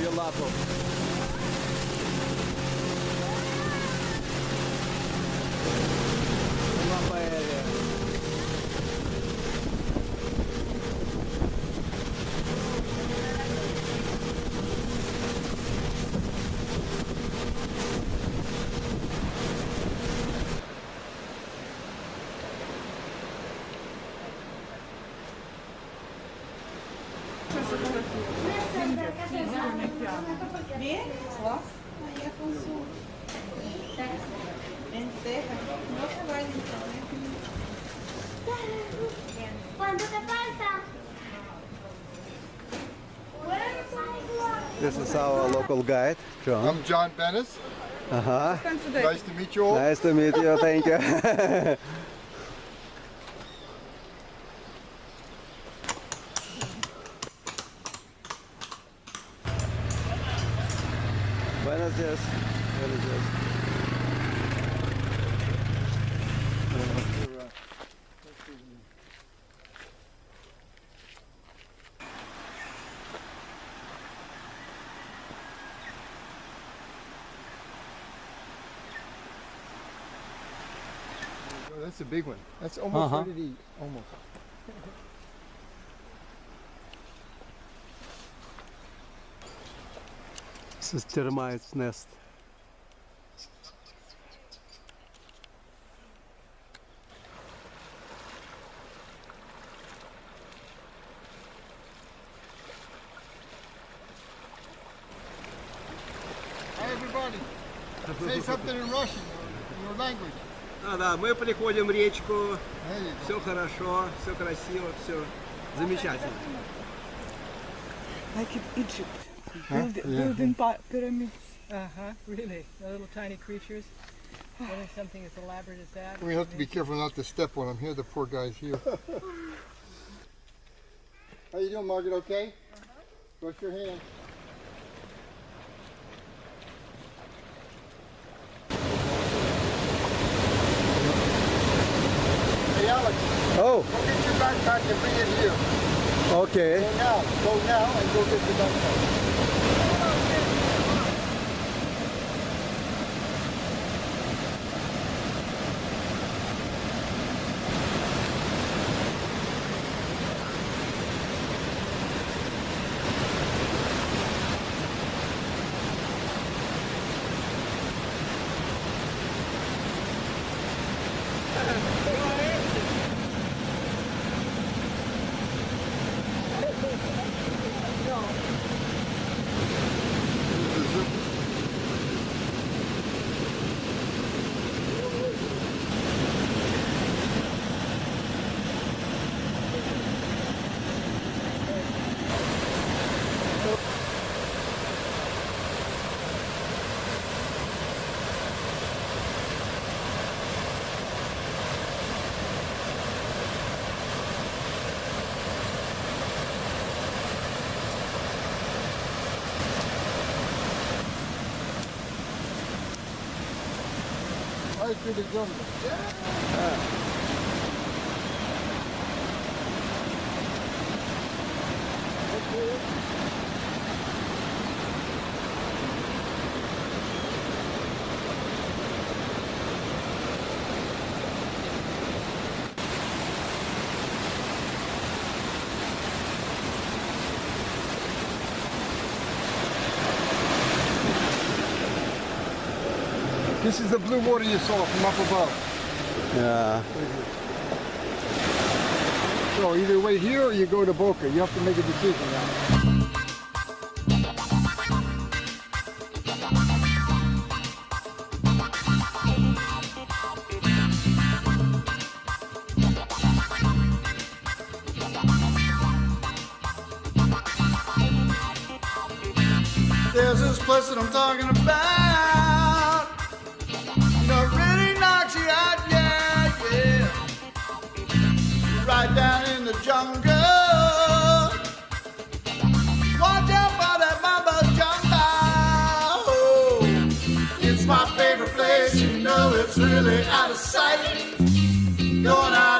your laptop. Лампа аэрия. Bien, allá con su lenteja. No se vayan. ¿Cuánto te falta? This is our local guide, John. I'm John Bennis. Uh-huh. Nice to meet you all. Nice to meet you, thank you. Buenos días. Buenos días. Oh, that's a big one. That's almost ready to eat. Almost. This is termite's nest. Hi, everybody. Say something in Russian, in your language. Да, мы приходим в речку, There you go. все хорошо, все красиво, все замечательно. Like in Egypt. Huh? Building pyramids. Really. The little tiny creatures. Doing something as elaborate as that. We have to be careful not to step on him. Here, the poor guy's here. How you doing, Margaret? Okay? Wash your hand. Hey, Alex. Oh, Go get your backpack and bring it here. okay. Go now, and go get your backpack. Right through the jungle. This is the blue water you saw from up above. Yeah. So either wait here or you go to Boca. You have to make a decision now. There's this place that I'm talking about. You know, it really knocks you out, yeah, yeah. Right down in the jungle. Watch out for that mambo jumbo. Oh, it's my favorite place. You know, it's really out of sight. Going out.